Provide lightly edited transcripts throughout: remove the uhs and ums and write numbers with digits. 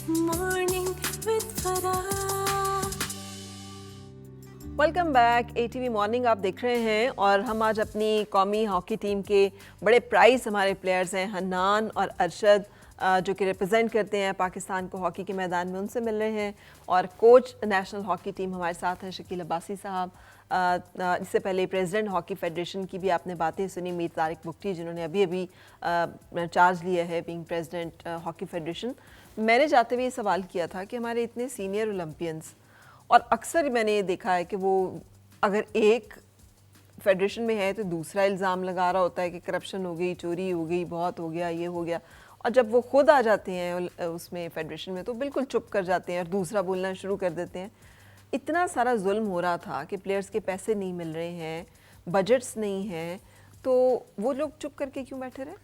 Morning with Farah. Welcome back. ATV morning आप देख रहे हैं और हम आज अपनी कौमी हॉकी टीम के बड़े प्राइज़ हमारे प्लेयर्स हैं हन्नान और अरशद जो कि रिप्रेजेंट करते हैं पाकिस्तान को हॉकी के मैदान में, उनसे मिल रहे हैं। और कोच नेशनल हॉकी टीम हमारे साथ हैं शकील अब्बासी साहब। इससे पहले प्रेसिडेंट हॉकी फेडरेशन की भी आपने बातें सुनी, मीर तारिक बुख्ती, जिन्होंने अभी अभी चार्ज लिया है बीइंग प्रेसिडेंट हॉकी फेडरेशन। मैंने जाते हुए ये सवाल किया था कि हमारे इतने सीनियर ओलंपियंस, और अक्सर मैंने ये देखा है कि वो अगर एक फेडरेशन में है तो दूसरा इल्ज़ाम लगा रहा होता है कि करप्शन हो गई, चोरी हो गई, बहुत हो गया, ये हो गया। और जब वो खुद आ जाते हैं उसमें फेडरेशन में तो बिल्कुल चुप कर जाते हैं और दूसरा बोलना शुरू कर देते हैं। इतना सारा जुल्म हो रहा था कि प्लेयर्स के पैसे नहीं मिल रहे हैं, बजट्स नहीं हैं, तो वो लोग चुप करके क्यों बैठे रहे?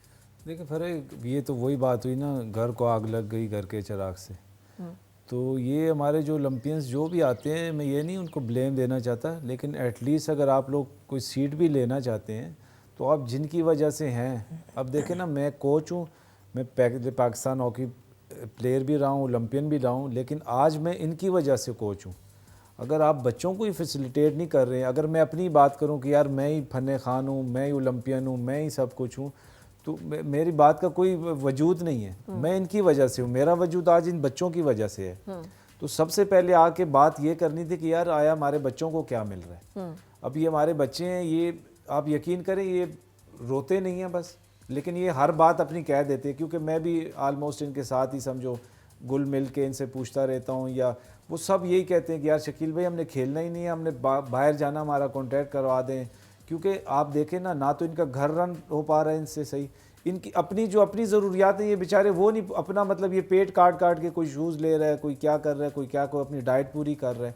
देखिए फरे, ये तो वही बात हुई ना, घर को आग लग गई घर के चिराग से। तो ये हमारे जो ओलंपियंस जो भी आते हैं, मैं ये नहीं उनको ब्लेम देना चाहता, लेकिन एटलीस्ट अगर आप लोग कोई सीट भी लेना चाहते हैं तो आप जिनकी वजह से हैं, अब देखें ना, मैं कोच हूँ, मैं पाकिस्तान हॉकी प्लेयर भी रहा हूँ, ओलंपियन भी रहा हूँ, लेकिन आज मैं इनकी वजह से कोच हूँ। अगर आप बच्चों को ही फैसिलिटेट नहीं कर रहे हैं, अगर मैं अपनी बात करूँ कि यार मैं ही फन खान हूँ, मैं ही ओलंपियन हूँ, मैं ही सब कुछ हूँ, तो मेरी बात का कोई वजूद नहीं है। मैं इनकी वजह से हूँ, मेरा वजूद आज इन बच्चों की वजह से है। तो सबसे पहले आके बात ये करनी थी कि यार आया हमारे बच्चों को क्या मिल रहा है। अब ये हमारे बच्चे हैं, ये आप यकीन करें, ये रोते नहीं हैं बस, लेकिन ये हर बात अपनी कह देते हैं, क्योंकि मैं भी आलमोस्ट इनके साथ ही समझो गुल मिल के इनसे पूछता रहता हूँ, या वो सब यही कहते हैं कि यार शकील भाई हमने खेलना ही नहीं है, हमने बाहर जाना, हमारा कॉन्ट्रैक्ट करवा दें। क्योंकि आप देखें ना तो इनका घर रन हो पा रहा है इनसे सही, इनकी अपनी जो अपनी ज़रूरियात हैं ये बेचारे वो नहीं अपना, मतलब ये पेट काट के कोई शूज़ ले रहा है, कोई क्या कर रहा है, कोई अपनी डाइट पूरी कर रहा है।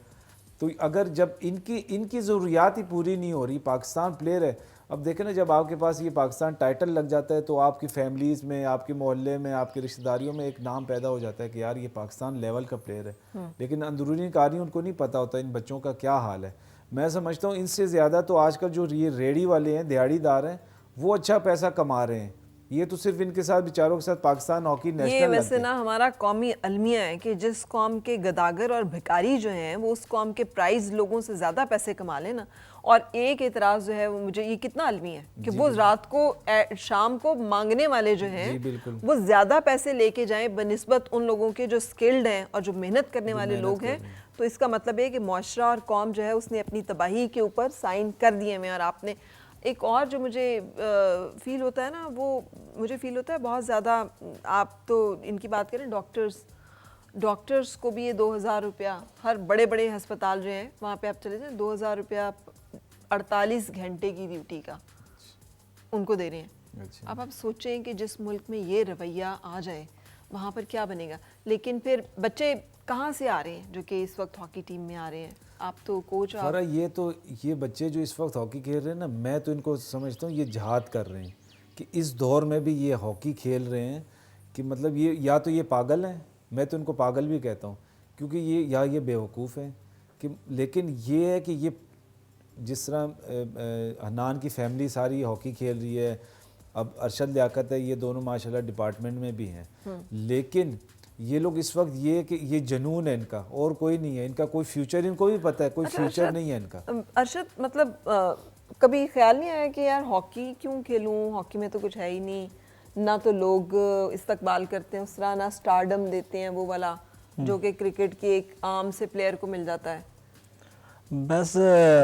तो अगर जब इनकी ज़रूरियात ही पूरी नहीं हो रही, पाकिस्तान प्लेयर है, अब देखें ना, जब आपके पास ये पाकिस्तान टाइटल लग जाता है तो आपकी फैमिलीज़ में, आपके मोहल्ले में, आपकी रिश्तेदारियों में एक नाम पैदा हो जाता है कि यार ये पाकिस्तान लेवल का प्लेयर है। लेकिन अंदरूनी कार्य उनको नहीं पता होता इन बच्चों का क्या हाल है। मैं समझता हूँ इनसे ज़्यादा तो आजकल जो ये रेडी वाले हैं, दिहाड़ीदार हैं, वो अच्छा पैसा कमा रहे हैं। ये तो सिर्फ इनके साथ बेचारों के साथ पाकिस्तान हॉकी नेशनल ये वैसे ना हमारा कौमी अलमिया है कि जिस कौम के गदागर और भिखारी जो हैं वो उस कौम के प्राइज लोगों से ज़्यादा पैसे कमा लेना। और एक एतराज़ जो है वो मुझे, ये कितना अलमी है कि वो रात को शाम को मांगने वाले जो हैं वो ज़्यादा पैसे लेके जाएं बनिस्बत उन लोगों के जो स्किल्ड हैं और जो मेहनत करने वाले लोग हैं। तो इसका मतलब है कि मुआशरा और कौम जो है उसने अपनी तबाही के ऊपर साइन कर दिए हैं। और आपने एक और जो मुझे फील होता है ना, वो मुझे फील होता है बहुत ज़्यादा, आप तो इनकी बात करें, डॉक्टर्स को भी ये 2000 रुपया, हर बड़े बड़े अस्पताल जो हैं वहाँ पे आप चले जाएं, 2000 रुपया 48 घंटे की ड्यूटी का उनको दे रहे हैं। अच्छा। अब आप सोचें कि जिस मुल्क में ये रवैया आ जाए वहाँ पर क्या बनेगा। लेकिन फिर बच्चे कहाँ से आ रहे हैं जो कि इस वक्त हॉकी टीम में आ रहे हैं? आप तो कोच सारा ये बच्चे जो इस वक्त हॉकी खेल रहे हैं ना, मैं तो इनको समझता हूँ ये जहाद कर रहे हैं कि इस दौर में भी ये हॉकी खेल रहे हैं, कि मतलब ये या तो ये पागल हैं, मैं तो इनको पागल भी कहता हूँ, क्योंकि ये बेवकूफ़ हैं कि, लेकिन ये है कि ये जिस तरह हन्नान की फैमिली सारी हॉकी खेल रही है, अब अरशद लियाकत है, ये दोनों माशाल्लाह डिपार्टमेंट में भी हैं, लेकिन ये लोग इस वक्त ये कि ये जुनून है इनका, और कोई नहीं है इनका, कोई फ्यूचर इनको भी पता है, कोई फ्यूचर नहीं है इनका। अरशद, मतलब कभी ख्याल नहीं आया कि यार हॉकी क्यों खेलूं, हॉकी में तो कुछ है ही नहीं, ना तो लोग इस्तकबाल करते हैं उस तरह, ना स्टारडम देते हैं वो वाला जो कि क्रिकेट के एक आम से प्लेयर को मिल जाता है, बस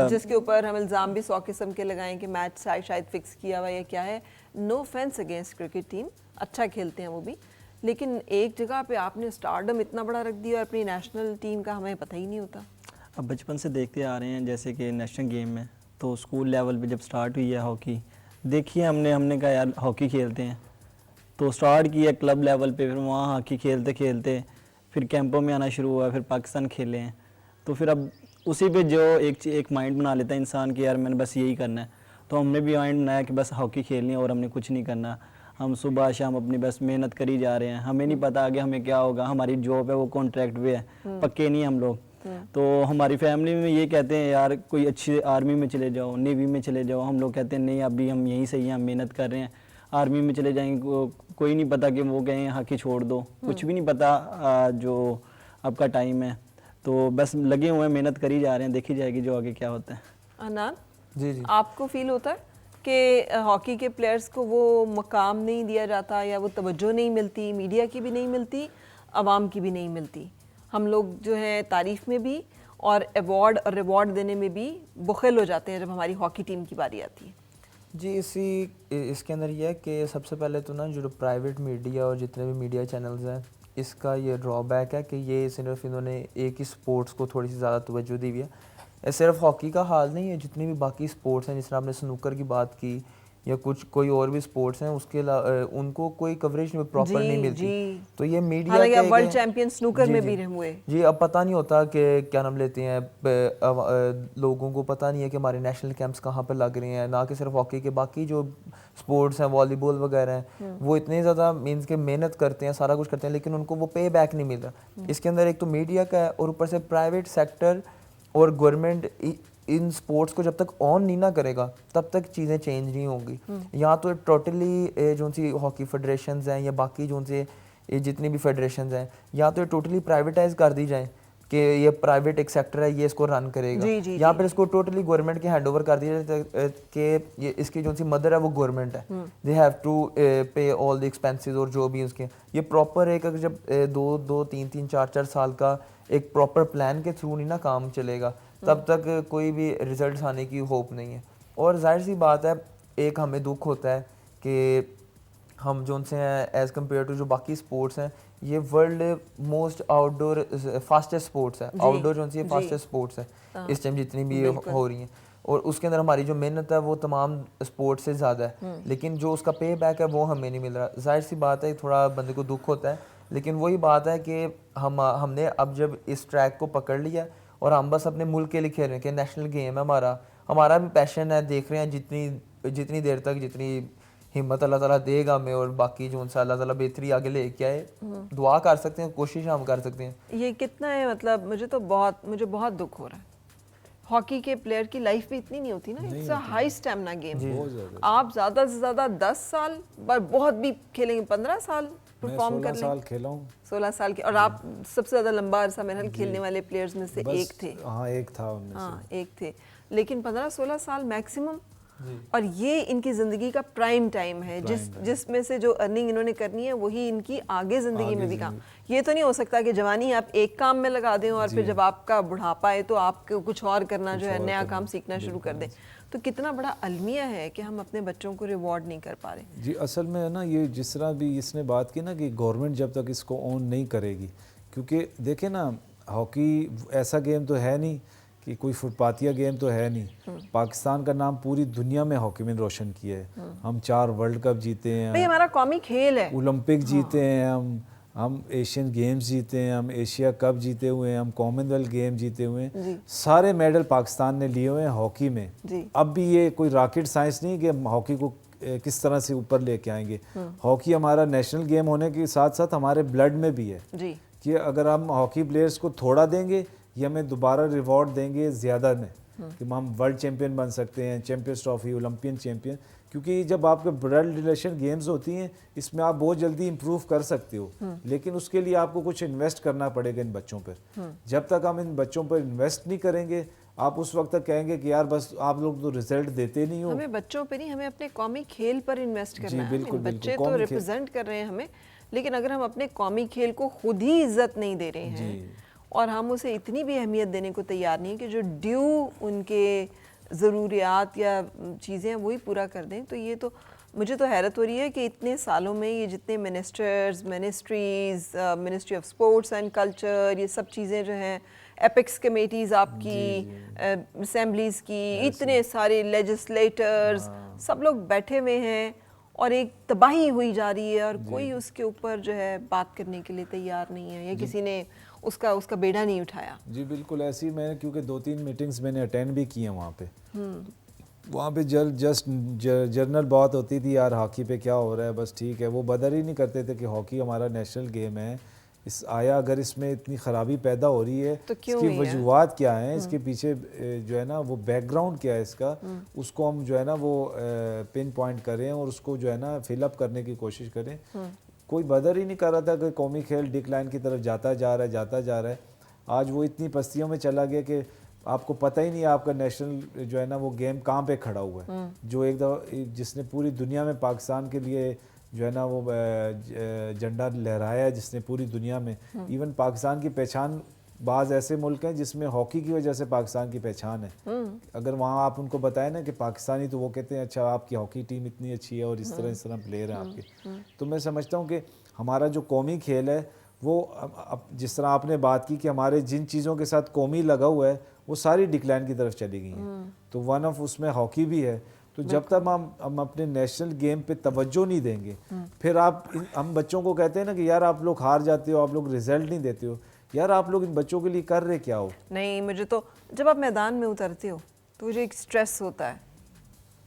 जिसके ऊपर हम इल्ज़ाम भी 100 किस्म के लगाएं कि मैच शायद फिक्स किया हुआ या क्या है। No offence against cricket team, अच्छा खेलते हैं वो भी, लेकिन एक जगह पे आपने स्टारडम इतना बड़ा रख दिया और अपनी नेशनल टीम का हमें पता ही नहीं होता। अब बचपन से देखते आ रहे हैं, जैसे कि नेशनल गेम में तो स्कूल लेवल पे जब स्टार्ट हुई है हॉकी, देखिए हमने कहा यार हॉकी खेलते हैं, तो स्टार्ट किया क्लब लेवल पे, फिर वहाँ हॉकी खेलते खेलते फिर कैंपों में आना शुरू हुआ, फिर पाकिस्तान खेले हैं, तो फिर अब उसी पे जो एक माइंड बना लेता है इंसान कि यार मैंने बस यही करना है, तो हमने भी माइंड बनाया कि बस हॉकी खेलनी है और हमने कुछ नहीं करना, हम सुबह शाम अपनी बस मेहनत करी जा रहे हैं, हमें नहीं पता आगे हमें क्या होगा, हमारी जॉब है वो कॉन्ट्रैक्ट पे है, पक्के नहीं हम लोग। तो हमारी फैमिली में ये कहते हैं यार कोई अच्छी आर्मी में चले जाओ, नेवी में चले जाओ, हम लोग कहते हैं नहीं अभी हम यहीं सही हैं, हम मेहनत कर रहे हैं, आर्मी में चले जाएंगे, कोई नहीं पता कि वो कहें हॉकी छोड़ दो, कुछ भी नहीं पता जो आपका टाइम है। तो बस लगे हुए हैं, मेहनत करी जा रहे हैं, देखी जाएगी जो आगे क्या होता है। अनान, जी आपको फील होता है कि हॉकी के प्लेयर्स को वो मकाम नहीं दिया जाता या वो तवज्जो नहीं मिलती, मीडिया की भी नहीं मिलती, आवाम की भी नहीं मिलती? हम लोग जो है तारीफ़ में भी और अवार्ड और रिवॉर्ड देने में भी बुखिल हो जाते हैं जब हमारी हॉकी टीम की बारी आती है। जी, इसके अंदर ये है कि सबसे पहले तो ना जो प्राइवेट मीडिया और जितने भी मीडिया चैनल्स हैं, इसका ये ड्रॉबैक है कि ये सिर्फ इन्होंने एक ही स्पोर्ट्स को थोड़ी सी ज़्यादा तवज्जो दी हुई है। ये सिर्फ हॉकी का हाल नहीं है, जितनी भी बाकी स्पोर्ट्स हैं, जिस तरह आपने स्नूकर की बात की या कोई और भी स्पोर्ट्स हैं, उसके उनको कोई कवरेज प्रॉपर नहीं मिलती। तो ये मीडिया हालांकि आप वर्ल्ड चैंपियन स्नूकर में भी हुए। जी, अब पता नहीं होता कि क्या नाम लेते हैं, लोगों को पता नहीं है कि हमारे नेशनल कैंप्स कहाँ पर लग रहे हैं। ना कि सिर्फ हॉकी के, बाकी जो स्पोर्ट्स हैं, वॉलीबॉल वगैरह हैं, वो इतने ज़्यादा मीन्स के मेहनत करते हैं, सारा कुछ करते हैं, लेकिन उनको वो पे बैक नहीं मिल रहा। इसके अंदर एक तो मीडिया का है और ऊपर से प्राइवेट सेक्टर और गवर्नमेंट इन स्पोर्ट्स को जब तक ऑन नहीं ना करेगा तब तक चीज़ें चेंज नहीं होंगी। या तो टोटली जो सी हॉकी फेडरेशंस हैं या बाकी जो से जितनी भी फेडरेशंस हैं, या तो टोटली प्राइवेटाइज कर दी जाए कि ये प्राइवेट एक सेक्टर है, ये इसको रन करेगा, या फिर इसको टोटली गवर्नमेंट के हैंड ओवर कर दिया जाए कि ये इसकी जो सी मदर है वो गवर्नमेंट है, दे हैव टू पे ऑल द एक्सपेंसेस और जो भी उसके ये प्रॉपर एक, अगर जब 2-3 4 साल का एक प्रॉपर प्लान के थ्रू नहीं ना काम चलेगा तब तक कोई भी रिजल्ट्स आने की होप नहीं है। और जाहिर सी बात है, एक हमें दुख होता है कि हम जो उनसे हैं एज़ कम्पेयर टू जो बाकी स्पोर्ट्स हैं, ये world most outdoor fastest sports है, आउटडोर जो सी फास्टेस्ट स्पोर्ट्स है इस टाइम जितनी भी हो रही हैं, और उसके अंदर हमारी जो मेहनत है वो तमाम स्पोर्ट्स से ज़्यादा है, लेकिन जो उसका पे बैक है वो हमें नहीं मिल रहा। जाहिर सी बात है, थोड़ा बंदे को दुख होता है, लेकिन वही बात है कि हमने अब जब इस ट्रैक को पकड़ लिया और हम बस अपने मुल्क के लिए खेल रहे हैं कि नेशनल गेम है हमारा भी पैशन है, देख रहे हैं जितनी देर तक जितनी हिम्मत अल्लाह ताला देगा हमें, और बाकी जो उनसे अल्लाह ताला बेहतरी आगे लेके आए, दुआ कर सकते हैं, कोशिश हम कर सकते हैं। ये कितना है, मतलब मुझे बहुत दुख हो रहा है। हॉकी के प्लेयर की लाइफ भी इतनी नहीं होती ना, it's a high stamina game. आप ज़्यादा से ज़्यादा 10 साल, बहुत भी खेलेंगे 15 साल परफॉर्म कर लें। 16 साल खेला हूँ। 16 साल के, और आप सबसे ज़्यादा लंबा अरसा मेरे ख्याल खेलने वाले प्लेयर्स में से एक थे। हाँ, एक था उनमें से। हाँ, एक थे, लेकिन 15-16 साल मैक्सिमम, और ये इनकी ज़िंदगी का प्राइम टाइम है, जिसमें से जो अर्निंग इन्होंने करनी है वही इनकी आगे ज़िंदगी में भी काम। ये तो नहीं हो सकता कि जवानी आप एक काम में लगा दें और फिर जब आपका बुढ़ापा है तो आपको कुछ और करना, जो है नया काम सीखना शुरू कर दें। तो कितना बड़ा अलमिया है कि हम अपने बच्चों को रिवॉर्ड नहीं कर पा रहे। जी, असल में है ना, ये जिस तरह भी इसने बात की ना कि गवर्नमेंट जब तक इसको ऑन नहीं करेगी, क्योंकि देखें ना, हॉकी ऐसा गेम तो है नहीं कि कोई फुटपाथिया गेम तो है नहीं। पाकिस्तान का नाम पूरी दुनिया में हॉकी में रोशन किया है। हम 4 वर्ल्ड कप जीते हैं, भाई हमारा कौमी खेल है, ओलंपिक जीते हैं, हम एशियन गेम्स जीते हैं, हम एशिया कप जीते हुए हैं, हम कॉमनवेल्थ गेम जीते हुए हैं, सारे मेडल पाकिस्तान ने लिए हुए हैं हॉकी में। अब भी ये कोई रॉकेट साइंस नहीं कि हम हॉकी को किस तरह से ऊपर लेके आएंगे। हॉकी हमारा नेशनल गेम होने के साथ साथ हमारे ब्लड में भी है कि अगर हम हॉकी प्लेयर्स को थोड़ा देंगे, ये हमें दोबारा रिवॉर्ड देंगे ज़्यादा में, कि हम वर्ल्ड चैम्पियन बन सकते हैं, चैम्पियंस ट्रॉफी, ओलंपियन चैम्पियन। क्योंकि जब आपके ब्लड रिलेशन गेम्स होती हैं, इसमें आप बहुत जल्दी इंप्रूव कर सकते हो, लेकिन उसके लिए आपको कुछ इन्वेस्ट करना पड़ेगा इन बच्चों पर। जब तक हम इन बच्चों पर इन्वेस्ट नहीं करेंगे, आप उस वक्त तक कहेंगे कि यार बस आप लोग तो रिजल्ट देते नहीं हो। हमें बच्चों पर नहीं, हमें अपने कौमी खेल पर इन्वेस्ट करना है। बच्चे तो रिप्रेजेंट कर रहे हैं हमें, लेकिन अगर हम अपने कौमी खेल को खुद ही इज्जत नहीं दे रहे हैं और हम उसे इतनी भी अहमियत देने को तैयार नहीं है कि जो ड्यू उनके ज़रूरियात या चीज़ें वही पूरा कर दें, तो ये तो मुझे तो हैरत हो रही है कि इतने सालों में ये जितने ministers, ministries, ministry of sports and culture, ये सब चीज़ें जो हैं, एपिक्स कमेटीज़ आपकी, असेंबलीज़ की, इतने सारे लेजिस्लेटर्स, सब लोग बैठे हुए हैं और एक तबाही हुई जा रही है और कोई उसके ऊपर जो है बात करने के लिए तैयार नहीं है, या किसी ने उसका बेड़ा नहीं उठाया। जी बिल्कुल, ऐसी ही मैंने, क्योंकि 2-3 मीटिंग्स मैंने अटेंड भी की हैं वहाँ पे। वहाँ पे जर्नल बात होती थी, यार हॉकी पे क्या हो रहा है, बस ठीक है। वो बदर ही नहीं करते थे कि हॉकी हमारा नेशनल गेम है, इस आया अगर इसमें इतनी ख़राबी पैदा हो रही है तो क्यों इसकी हुई है? वजूहत क्या हैं, इसके पीछे जो है ना वो बैकग्राउंड क्या है इसका, उसको हम जो है ना वो पिन पॉइंट करें और उसको जो है ना फिलअप करने की कोशिश करें। कोई बदर ही नहीं कर रहा था कि कौमी खेल डिक्लाइन की तरफ जाता जा रहा है। आज वो इतनी पस्तियों में चला गया कि आपको पता ही नहीं है आपका नेशनल जो है ना वो गेम कहाँ पे खड़ा हुआ है। जो एक दफ़ा जिसने पूरी दुनिया में पाकिस्तान के लिए जो है ना वो झंडा लहराया है, जिसने पूरी दुनिया में, इवन पाकिस्तान की पहचान, बाज़ ऐसे मुल्क हैं जिसमें हॉकी की वजह से पाकिस्तान की पहचान है। अगर वहाँ आप उनको बताएं ना कि पाकिस्तानी, तो वो कहते हैं अच्छा आपकी हॉकी टीम इतनी अच्छी है और इस तरह प्लेयर हैं आपके। तो मैं समझता हूँ कि हमारा जो कौमी खेल है वो अब जिस तरह आपने बात की कि हमारे जिन चीज़ों के साथ कौमी लगा हुआ है वो सारी डिक्लाइन की तरफ चली गई हैं। तो वन ऑफ उसमें हॉकी भी है। तो जब तक हम अपने नेशनल गेम पे तवज्जो नहीं देंगे, फिर हम बच्चों को कहते हैं ना कि यार आप लोग हार जाते हो, आप लोग रिजल्ट नहीं देते हो, यार आप लोग इन बच्चों के लिए कर रहे क्या हो? नहीं, मुझे तो जब आप मैदान में उतरते हो तो मुझे एक स्ट्रेस होता है,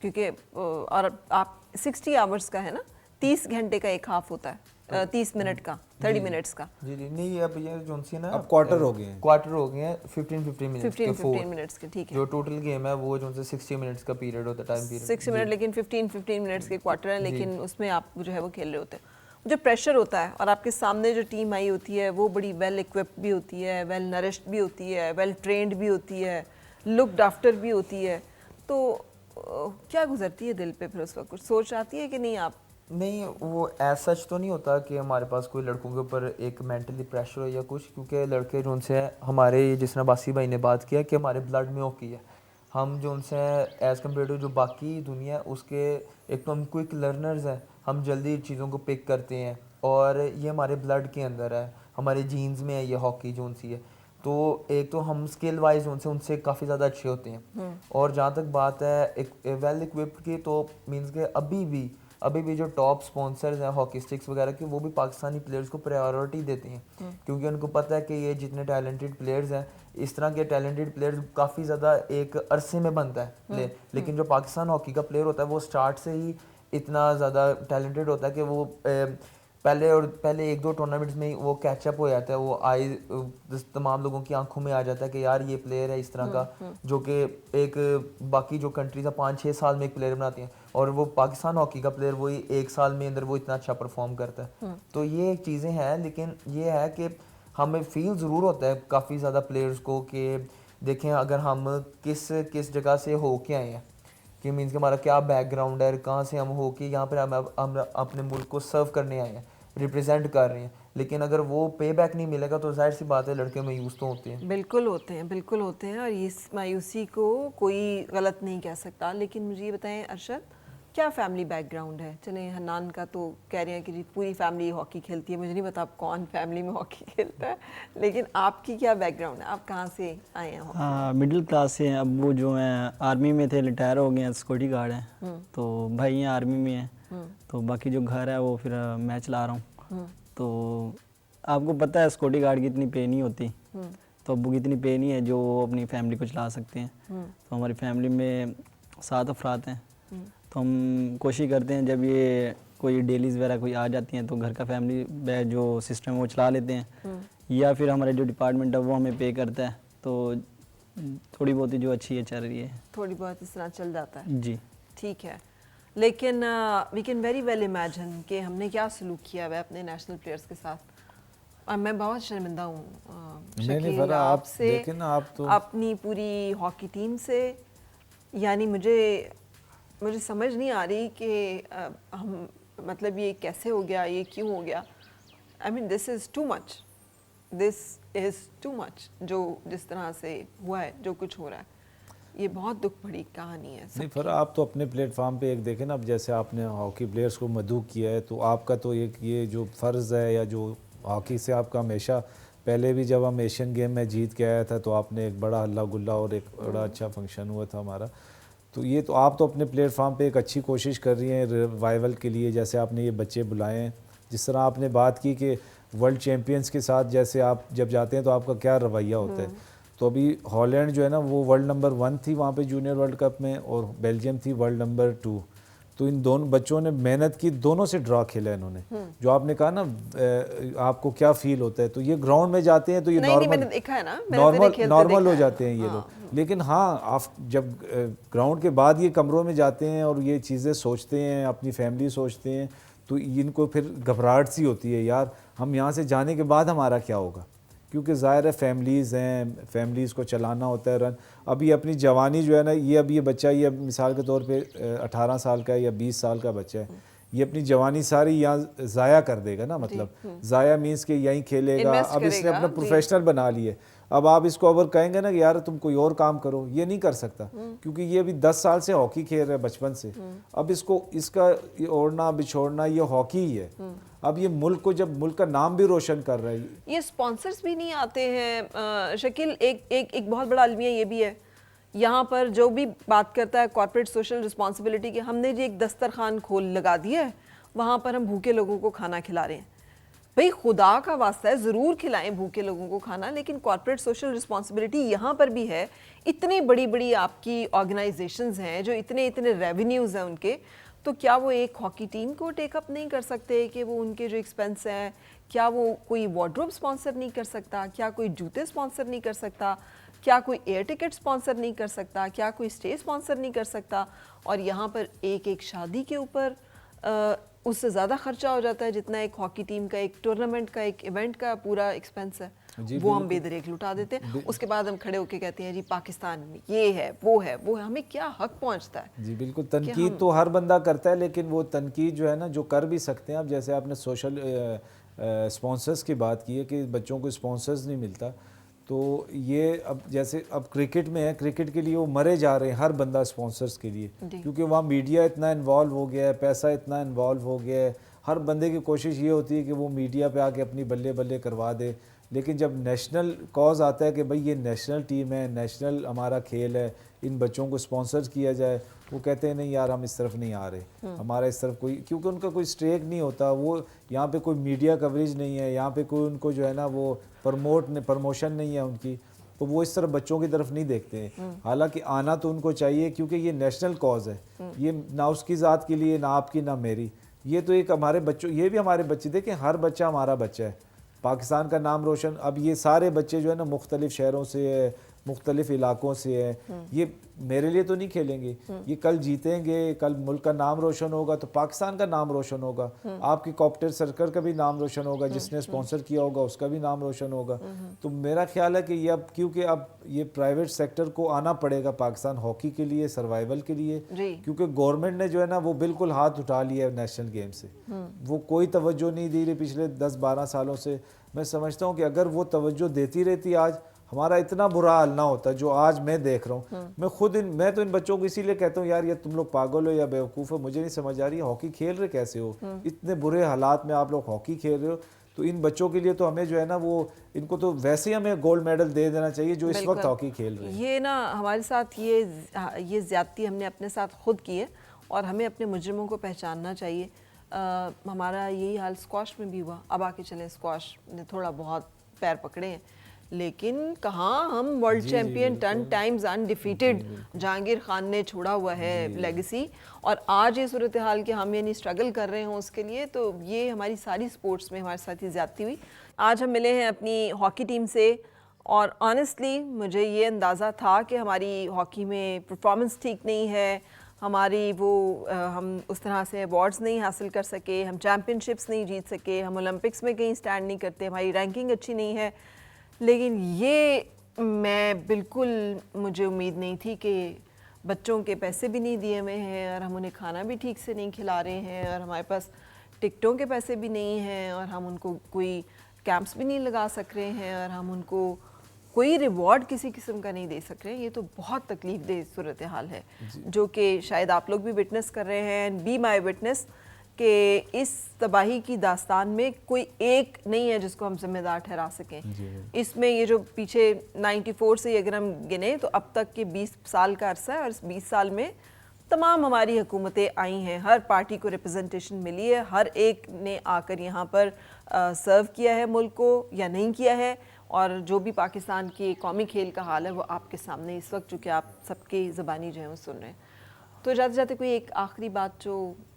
क्योंकि और आप 60 आवर्स का है ना, 30 घंटे का एक हाफ होता है, 30 मिनट का, 30 मिनट्स का। जी जी नहीं, अब ये जो सी ना अब क्वार्टर हो गए हैं, 15 मिनट्स के 15 मिनट्स के, ठीक है। जो टोटल गेम है वो जो से 60 मिनट्स का पीरियड होता है, टाइम पीरियड 60 मिनट, लेकिन 15 मिनट्स के क्वार्टर है, लेकिन उसमें आप जो है वो खेल रहे होते हैं। जो प्रेशर होता है और आपके सामने जो टीम आई होती है वो बड़ी वेल इक्विप्ड भी होती है, वेल नरिश्ड भी होती है, वेल ट्रेंड भी होती है, लुक्ड आफ्टर भी होती है, तो क्या गुजरती है दिल पे फिर उस वक्त? कुछ सोच आती है कि नहीं आप? नहीं, वो एज सच तो नहीं होता कि हमारे पास कोई लड़कों के ऊपर एक मेंटली प्रेशर हो या कुछ, क्योंकि लड़के जो उनसे हमारे, जिस तरह बासी भाई ने बात किया कि हमारे ब्लड में हॉकी है, हम जो उनसे एज़ कम्पेयर टू जो बाकी दुनिया उसके, एक तो हम क्विक लर्नर्स हैं, हम जल्दी चीज़ों को पिक करते हैं और ये हमारे ब्लड के अंदर है, हमारे जीन्स में है ये हॉकी जो सी है। तो एक तो हम स्किल वाइज उनसे काफ़ी ज़्यादा अच्छे होते हैं। और जहाँ तक बात है एक वेल इक्विप्ड की, तो मीन्स के अभी भी जो टॉप स्पॉन्सर्स हैं हॉकी स्टिक्स वगैरह के, वो भी पाकिस्तानी प्लेयर्स को प्रायोरिटी देते हैं, क्योंकि उनको पता है कि ये जितने टैलेंटेड प्लेयर्स हैं, इस तरह के टैलेंटेड प्लेयर्स काफ़ी ज़्यादा एक अरसे में बनता है लेकिन जो पाकिस्तान हॉकी का प्लेयर होता है वो स्टार्ट से ही इतना ज़्यादा टैलेंटेड होता है कि वो पहले 1-2 टूर्नामेंट्स में वो कैचअप हो जाता है, वो तमाम लोगों की आंखों में आ जाता है कि यार ये प्लेयर है इस तरह का, जो कि एक बाकी जो कंट्रीज है 5-6 साल में एक प्लेयर बनाती हैं, और वो पाकिस्तान हॉकी का प्लेयर वही 1 साल में अंदर वो इतना अच्छा परफॉर्म करता है। तो ये चीज़ें हैं, लेकिन ये है कि हमें फील ज़रूर होता है काफ़ी ज़्यादा प्लेयर्स को कि देखें अगर हम किस जगह से हो के आए हैं, कि मीन्स कि हमारा क्या बैकग्राउंड है, कहाँ से हम हो के यहाँ पर हम अपने मुल्क को सर्व करने आए हैं, रिप्रेजेंट कर रहे हैं, लेकिन अगर वो पे बैक नहीं मिलेगा तो जाहिर सी बात है लड़के मायूस तो होते हैं। बिल्कुल होते हैं और इस मायूसी को कोई गलत नहीं कह सकता। लेकिन मुझे ये बताएं अरशद, क्या फैमिली बैकग्राउंड है? चले हन्नान का तो कह रहे हैं कि जी पूरी फैमिली हॉकी खेलती है, मुझे नहीं पता आप कौन फैमिली में हॉकी खेलता है, लेकिन आपकी क्या बैकग्राउंड है, आप कहाँ से आए हैं? हाँ, मिडिल क्लास से हैं। अब्बू जो हैं आर्मी में थे, रिटायर हो गए हैं, सिक्योरिटी गार्ड हैं, तो भाई हैं आर्मी में हैं, तो बाकी जो घर है वो फिर मैं चला रहा हूँ। तो आपको पता है सिक्योरिटी गार्ड की इतनी पे नहीं होती, तो अब्बू की इतनी पे नहीं है जो अपनी फैमिली को चला सकते हैं। तो हमारी फैमिली में 7 अफराद हैं, तो हम कोशिश करते हैं जब ये कोई डेलीज़ वगैरह कोई आ जाती हैं तो घर का फैमिली जो सिस्टम है वो चला लेते हैं, या फिर हमारे जो डिपार्टमेंट है वो हमें पे करता है, तो थोड़ी बहुत ही जो अच्छी है चल रही है, थोड़ी बहुत इस तरह चल जाता है जी। ठीक है, लेकिन we can very well imagine कि हमने क्या सलूक किया हुआ है अपने नेशनल प्लेयर्स के साथ। और मैं बहुत शर्मिंदा हूँ शकील आपसे, देखें ना आप तो अपनी पूरी हॉकी टीम से, यानी मुझे समझ नहीं आ रही कि हम मतलब ये कैसे हो गया, ये क्यों हो गया। I mean this is too much जो जिस तरह से हुआ है, जो कुछ हो रहा है, ये बहुत दुख भरी कहानी है। नहीं पर आप तो अपने प्लेटफॉर्म पे एक देखें ना, अब जैसे आपने हॉकी प्लेयर्स को मदऊ किया है, तो आपका तो एक ये जो फ़र्ज़ है, या जो हॉकी से आपका हमेशा, पहले भी जब हम एशियन गेम में जीत के आया था तो आपने एक बड़ा हल्ला गुल्ला और एक बड़ा अच्छा फंक्शन हुआ था हमारा, तो ये तो आप तो अपने प्लेटफॉर्म पे एक अच्छी कोशिश कर रही हैं रिवाइवल के लिए, जैसे आपने ये बच्चे बुलाए हैं, जिस तरह आपने बात की कि वर्ल्ड चैम्पियंस के साथ जैसे आप जब जाते हैं तो आपका क्या रवैया होता है। तो अभी हॉलैंड जो है ना वो वर्ल्ड नंबर 1 थी वहाँ पे जूनियर वर्ल्ड कप में, और बेल्जियम थी वर्ल्ड नंबर 2, तो इन दोनों बच्चों ने मेहनत की, दोनों से ड्रा खेला इन्होंने। जो आपने कहा ना आपको क्या फील होता है, तो ये ग्राउंड में जाते हैं तो ये मैंने देखा है ना, मैंने तो खेलते नॉर्मल देखा हो है। जाते हैं ये लोग। लेकिन हाँ, आप जब ग्राउंड के बाद ये कमरों में जाते हैं और ये चीज़ें सोचते हैं, अपनी फैमिली सोचते हैं, तो इनको फिर घबराहट सी होती है, यार हम यहाँ से जाने के बाद हमारा क्या होगा, क्योंकि ज़ाहिर है फैमिलीज़ हैं, फैमिलीज़ को चलाना होता है रन। अभी अपनी जवानी जो है ना, ये अब ये बच्चा, ये मिसाल के तौर पे 18 साल का या 20 साल का बच्चा है, ये अपनी जवानी सारी यहाँ ज़ाया कर देगा ना, मतलब ज़ाया मीन्स कि यहीं खेलेगा। Invest अब इसने करेगा, अपना प्रोफेशनल बना लिए, अब आप इसको अगर कहेंगे ना कि यार तुम कोई और काम करो, ये नहीं कर सकता, क्योंकि ये अभी 10 साल से हॉकी खेल रहा है बचपन से। अब इसको इसका ओढ़ना बिछोड़ना ये हॉकी ही है। अब ये मुल्क को, जब मुल्क का नाम भी रोशन कर रहा है। ये स्पॉन्सर्स भी नहीं आते हैं शकील। एक बहुत बड़ा अलमिया ये भी है, यहाँ पर जो भी बात करता है कॉर्पोरेट सोशल रिस्पॉन्सिबिलिटी की, हमने जी एक दस्तरखान खोल लगा दिया है, वहाँ पर हम भूखे लोगों को खाना खिला रहे हैं। भाई खुदा का वास्ता है, ज़रूर खिलाएं भूखे लोगों को खाना, लेकिन कॉर्पोरेट सोशल रिस्पॉन्सिबिलिटी यहाँ पर भी है। इतनी बड़ी बड़ी आपकी ऑर्गेनाइजेशंस हैं जो इतने इतने रेवेन्यूज़ हैं उनके, तो क्या वो एक हॉकी टीम को टेकअप नहीं कर सकते कि वो उनके जो एक्सपेंस हैं, क्या वो कोई वार्डरोब स्पॉन्सर नहीं कर सकता, क्या कोई जूते स्पॉन्सर नहीं कर सकता, क्या कोई एयर टिकट स्पॉन्सर नहीं कर सकता, क्या कोई स्टे स्पॉन्सर नहीं कर सकता? और यहाँ पर एक एक शादी के ऊपर उससे ज़्यादा खर्चा हो जाता है जितना एक हॉकी टीम का, एक टूर्नामेंट का, एक इवेंट का पूरा एक्सपेंस है। वो हम बेदरेक लुटा देते हैं। उसके बाद हम खड़े होके कहते हैं जी पाकिस्तान में ये है वो है वो है। हमें क्या हक पहुंचता है? जी बिल्कुल, तनकीद तो हर बंदा करता है, लेकिन वो तनकीद जो है ना, जो कर भी सकते हैं। अब जैसे आपने सोशल स्पॉन्सर्स की बात की है कि बच्चों को स्पॉन्सर्स नहीं मिलता, तो ये अब जैसे अब क्रिकेट में है, क्रिकेट के लिए वो मरे जा रहे हैं हर बंदा स्पॉन्सर्स के लिए, क्योंकि वहाँ मीडिया इतना इन्वॉल्व हो गया है, पैसा इतना इन्वॉल्व हो गया है। हर बंदे की कोशिश ये होती है कि वो मीडिया पे आके अपनी बल्ले बल्ले करवा दे। लेकिन जब नेशनल कॉज आता है कि भाई ये नेशनल टीम है, नेशनल हमारा खेल है, इन बच्चों को स्पॉन्सर किया जाए, वो कहते हैं नहीं यार हम इस तरफ नहीं आ रहे, हमारा इस तरफ कोई, क्योंकि उनका कोई स्टेक नहीं होता, वो यहाँ पे कोई मीडिया कवरेज नहीं है, यहाँ पे कोई उनको जो है ना वो प्रमोशन नहीं है उनकी, तो वो इस तरफ बच्चों की तरफ नहीं देखते हैं। हालांकि आना तो उनको चाहिए, क्योंकि ये नेशनल कॉज है, ये ना उसकी ज़ात के लिए, ना आपकी ना मेरी, ये तो एक हमारे बच्चों, ये भी हमारे बच्चे, देखें हर बच्चा हमारा बच्चा है, पाकिस्तान का नाम रोशन। अब ये सारे बच्चे जो है ना मुख्तलिफ शहरों से है, मुख्तलिफ इलाकों से है, ये मेरे लिए तो नहीं खेलेंगे, ये कल जीतेंगे, कल मुल्क का नाम रोशन होगा, तो पाकिस्तान का नाम रोशन होगा, आपकी कॉप्टर सर्कल का भी नाम रोशन होगा, जिसने स्पॉन्सर किया होगा उसका भी नाम रोशन होगा। तो मेरा ख्याल है कि ये अब, क्योंकि अब ये प्राइवेट सेक्टर को आना पड़ेगा पाकिस्तान हॉकी के लिए, सर्वाइवल के लिए, क्योंकि गवर्नमेंट ने जो है ना वो बिल्कुल हाथ उठा लिया है नेशनल गेम से, वो कोई तवज्जो नहीं दे रही पिछले 10-12 सालों से। मैं समझता हूँ कि अगर वो तवज्जो देती रहती, आज हमारा इतना बुरा हाल ना होता जो आज मैं देख रहा हूँ। मैं तो इन बच्चों को इसीलिए कहता हूँ यार ये तुम लोग पागल हो या बेवकूफ़ हो, मुझे नहीं समझ आ रही है, हॉकी खेल रहे कैसे हो, इतने बुरे हालात में आप लोग हॉकी खेल रहे हो। तो इन बच्चों के लिए तो हमें जो है ना वो, इनको तो वैसे ही हमें गोल्ड मेडल दे देना चाहिए जो इस वक्त हॉकी खेल रहे हैं। ये ना हमारे साथ ये ज्यादती हमने अपने साथ खुद की है, और हमें अपने मुजरिमों को पहचानना चाहिए। हमारा यही हाल स्क्वाश में भी हुआ। अब आके चले, स्क्वाश ने थोड़ा बहुत पैर पकड़े हैं, लेकिन कहाँ हम world champion 10 times undefeated Jahangir Khan ने छोड़ा हुआ है लेगेसी, और आज ये सूरत हाल कि हम यानी स्ट्रगल कर रहे हों उसके लिए, तो ये हमारी सारी स्पोर्ट्स में हमारे साथ ही ज़्यादती हुई। आज हम मिले हैं अपनी हॉकी टीम से, और ऑनेस्टली मुझे ये अंदाज़ा था कि हमारी हॉकी में परफॉर्मेंस ठीक नहीं है, हमारी वो हम उस तरह से अवार्ड्स नहीं हासिल कर सके, हम चैम्पियनशिप्स नहीं जीत सके, हम ओलंपिक्स में कहीं स्टैंड नहीं करते, हमारी रैंकिंग अच्छी नहीं है। लेकिन ये मैं बिल्कुल, मुझे उम्मीद नहीं थी कि बच्चों के पैसे भी नहीं दिए हुए हैं और हम उन्हें खाना भी ठीक से नहीं खिला रहे हैं, और हमारे पास टिकटों के पैसे भी नहीं हैं, और हम उनको कोई कैंप्स भी नहीं लगा सक रहे हैं, और हम उनको कोई रिवॉर्ड किसी किस्म का नहीं दे सक रहे हैं। ये तो बहुत तकलीफ देह सूरत हाल है, जो कि शायद आप लोग भी विटनेस कर रहे हैं, बी माई विटनेस, कि इस तबाही की दास्तान में कोई एक नहीं है जिसको हम जिम्मेदार ठहरा सकें। इसमें ये जो पीछे 94 से अगर हम गिने तो अब तक के 20 साल का अरसा है, और इस 20 साल में तमाम हमारी हुकूमतें आई हैं, हर पार्टी को रिप्रेजेंटेशन मिली है, हर एक ने आकर यहाँ पर सर्व किया है मुल्क को या नहीं किया है। और जो भी पाकिस्तान के कौमी खेल का हाल है वो आपके सामने इस वक्त, चूँकि आप सबके ज़बानी जो है वो सुन रहे हैं। तो जाते जाते कोई एक आखिरी बात जो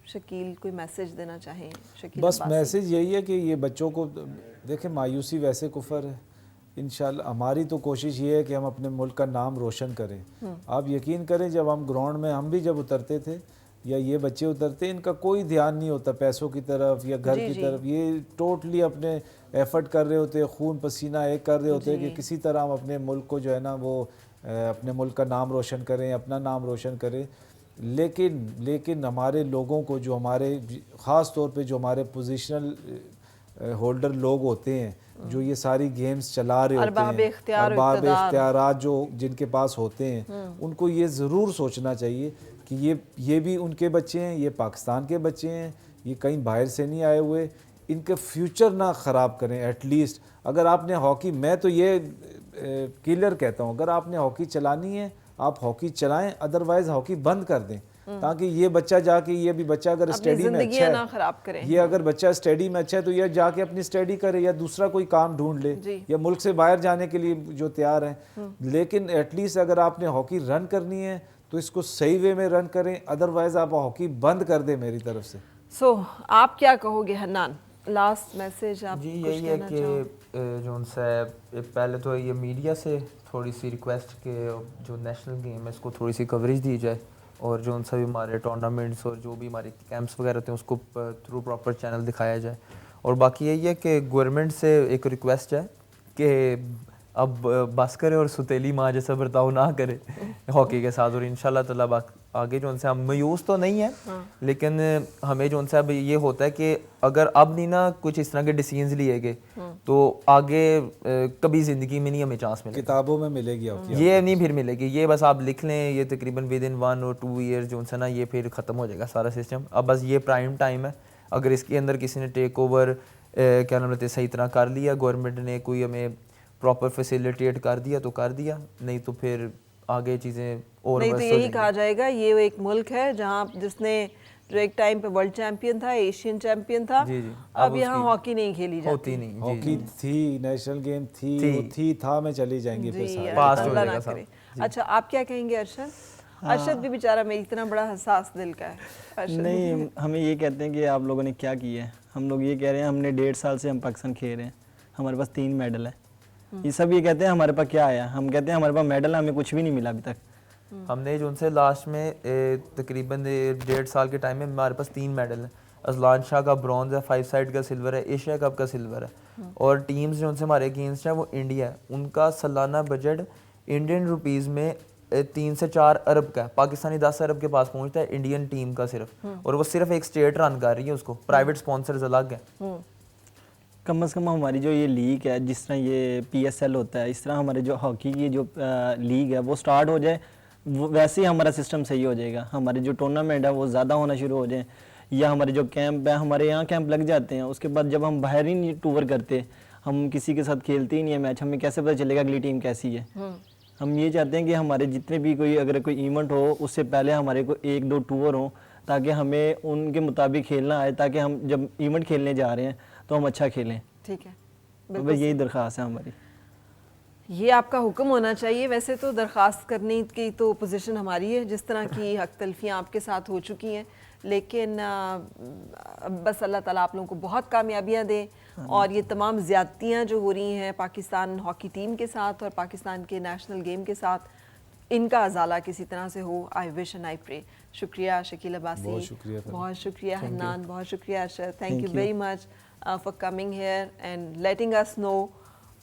शकील कोई मैसेज देना चाहें शकील बस अब्बासी? मैसेज यही है कि ये बच्चों को देखें, मायूसी वैसे कुफर है। इंशाल्लाह हमारी तो कोशिश ये है कि हम अपने मुल्क का नाम रोशन करें। आप यकीन करें, जब हम ग्राउंड में हम भी जब उतरते थे या ये बच्चे उतरते, इनका कोई ध्यान नहीं होता पैसों की तरफ या घर की तरफ। ये टोटली अपने एफर्ट कर रहे होते, खून पसीना एक कर रहे होते कि किसी तरह हम अपने मुल्क को जो है ना वो अपने मुल्क का नाम रोशन करें, अपना नाम रोशन करें। लेकिन हमारे लोगों को, जो हमारे ख़ास तौर पे जो हमारे पोजीशनल होल्डर लोग होते हैं, जो ये सारी गेम्स चला रहे होते हैं, अरबाब इख्तियारात जो जिनके पास होते हैं, उनको ये ज़रूर सोचना चाहिए कि ये भी उनके बच्चे हैं, ये पाकिस्तान के बच्चे हैं, ये कहीं बाहर से नहीं आए हुए। इनके फ्यूचर ना ख़राब करें। एटलीस्ट अगर आपने हॉकी, मैं तो ये क्लियर कहता हूँ, अगर आपने हॉकी चलानी है आप हॉकी चलाएं, अदरवाइज हॉकी बंद कर दें, ताकि ये बच्चा जाके, ये भी बच्चा अगर स्टडी में अच्छा ना खराब करें। ये अगर बच्चा स्टडी में अच्छा है तो ये जाके अपनी स्टडी करे या दूसरा कोई काम ढूंढ ले, या मुल्क से बाहर जाने के लिए जो तैयार हैं। लेकिन एटलीस्ट अगर आपने हॉकी रन करनी है तो इसको सही वे में रन करें, अदरवाइज आप हॉकी बंद कर दें मेरी तरफ से। आप क्या कहोगे हन्नान, लास्ट मैसेज आप? जी यही है कि जो उनसे पहले तो ये मीडिया से थोड़ी सी रिक्वेस्ट के जो नेशनल गेम है इसको थोड़ी सी कवरेज दी जाए, और जो उनसे भी हमारे टूर्नामेंट्स और जो भी हमारे कैंप्स वगैरह होते हैं उसको थ्रू प्रॉपर चैनल दिखाया जाए। और बाकी यही है कि गवर्नमेंट से एक रिक्वेस्ट है कि अब बस करे और सुतेली माँ जैसा बर्ताव ना करे हॉकी के साथ। और इंशाल्लाह ताला आगे जो उनसे हम मायूस तो नहीं है, लेकिन हमें जो उनसे अब ये होता है कि अगर अब नहीं ना कुछ इस तरह के डिसीजंस लिए गए तो आगे कभी ज़िंदगी में नहीं हमें चांस मिलेगा। किताबों में मिलेगी हॉकी, ये नहीं फिर मिलेगी। ये बस आप लिख लें, ये तकरीबन विद इन 1 और 2 ईयर जो उनसे ना ये फिर ख़त्म हो जाएगा सारा सिस्टम। अब बस ये प्राइम टाइम है, अगर इसके अंदर किसी ने टेक ओवर क्या नाम लेते सही तरह कर लिया, गवर्नमेंट ने कोई हमें प्रॉपर फैसिलिटेट कर दिया तो कर दिया, नहीं तो फिर आगे चीज़ें और नहीं तो यही कहा जाएगा ये एक मुल्क है जहाँ जिसने जो एक टाइम पे वर्ल्ड चैंपियन था, एशियन चैंपियन था, जी। अब यहाँ हॉकी नहीं खेली जाती, होती नहीं। हॉकी थी, नेशनल गेम थी था में चली जाएंगी फिर सारे। पास हो अल्लाह जाएगा ना सब। करे। अच्छा आप क्या कहेंगे अरशद? अरशद भी बेचारा मेरी इतना बड़ा हसास दिल का है। अरशद नहीं, हमें ये कहते हैं कि आप लोगों ने क्या किया है। हम लोग ये कह रहे हैं हमने 1.5 साल से हम पाकिस्तान खेल रहे हैं, हमारे पास 3 मेडल है। ये सब ये कहते हैं हमारे पास क्या आया, हम कहते हैं हमारे पास मेडल, हमें कुछ भी नहीं मिला अभी तक। हमने जो उनसे लास्ट में तकरीबन 1.5 साल के टाइम में हमारे पास 3 मेडल हैं। अजलान शाह का ब्रॉन्ज है, 5 साइड का सिल्वर है, एशिया कप का सिल्वर है। और टीम्स जो उनसे हमारे अगेंस्ट है वो इंडिया है। उनका सालाना बजट इंडियन रुपीज़ में 3 से 4 अरब का है, पाकिस्तानी 10 अरब के पास पहुंचता है इंडियन टीम का सिर्फ। और वो सिर्फ एक स्टेट रन कर रही है, उसको प्राइवेट स्पॉन्सर्स अलग है। कम से कम हमारी जो ये लीग है, जिस तरह ये PSL होता है, इस तरह हमारे जो हॉकी की जो लीग है वो स्टार्ट हो जाए, वैसे ही हमारा सिस्टम सही हो जाएगा। हमारे जो टूर्नामेंट है वो ज़्यादा होना शुरू हो जाए, या हमारे जो कैंप है, हमारे यहाँ कैंप लग जाते हैं, उसके बाद जब हम बाहर ही नहीं टूर करते, हम किसी के साथ खेलते ही नहीं है मैच, हमें कैसे पता चलेगा अगली टीम कैसी है। हम ये चाहते हैं कि हमारे जितने भी कोई अगर कोई इवेंट हो उससे पहले हमारे को 1-2 टूर हो, ताकि हमें उनके मुताबिक खेलना आए, ताकि हम जब इवेंट खेलने जा रहे हैं तो हम अच्छा खेलें। ठीक है, बस यही दरख्वास्त है हमारी। ये आपका हुक्म होना चाहिए। वैसे तो दरख्वास्त करने की तो पोजीशन हमारी है, जिस तरह की हक तलफियाँ आपके साथ हो चुकी हैं, लेकिन बस अल्लाह ताला आप लोगों को बहुत कामयाबियाँ दे, और ये तमाम ज़्यादतियाँ जो हो रही हैं पाकिस्तान हॉकी टीम के साथ और पाकिस्तान के नेशनल गेम के साथ, इनका अजाला किसी तरह से हो। I wish and I pray. शुक्रिया शकील अब्बासी, बहुत शुक्रिया हन्नान, बहुत शुक्रिया Arshad, thank you very much for coming here and letting us know.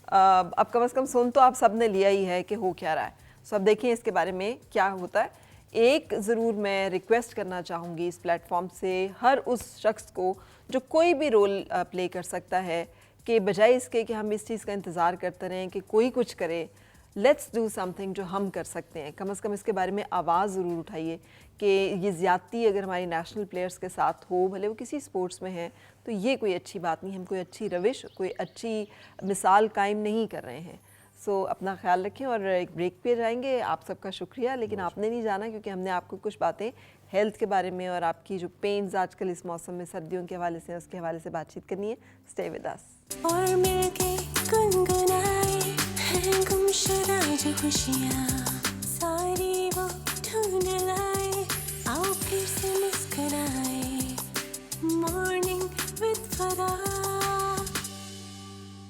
अब कम से कम सुन तो आप सब ने लिया ही है कि हो क्या रहा है, सो अब देखिए इसके बारे में क्या होता है। एक ज़रूर मैं रिक्वेस्ट करना चाहूँगी इस प्लेटफॉर्म से हर उस शख्स को जो कोई भी रोल प्ले कर सकता है, कि बजाय इसके कि हम इस चीज़ का इंतज़ार करते रहें कि कोई कुछ करे, लेट्स डू समथिंग जो हम कर सकते हैं। कम से कम इसके बारे में आवाज़ ज़रूर उठाइए कि ये ज़्यादती अगर हमारी नेशनल प्लेयर्स के साथ हो, भले वो किसी स्पोर्ट्स में है, तो ये कोई अच्छी बात नहीं। हम कोई अच्छी रविश, कोई अच्छी मिसाल कायम नहीं कर रहे हैं। सो अपना ख्याल रखें और एक ब्रेक पे जाएंगे। आप सबका शुक्रिया, लेकिन आपने नहीं जाना क्योंकि हमने आपको कुछ बातें हेल्थ के बारे में और आपकी जो पेन्स आजकल इस मौसम में सर्दियों के हवाले से, उसके हवाले से बातचीत करनी है। Stay with us. और मिलके गुनगुनाए हैं गुमशुदा जो खुशियाँ।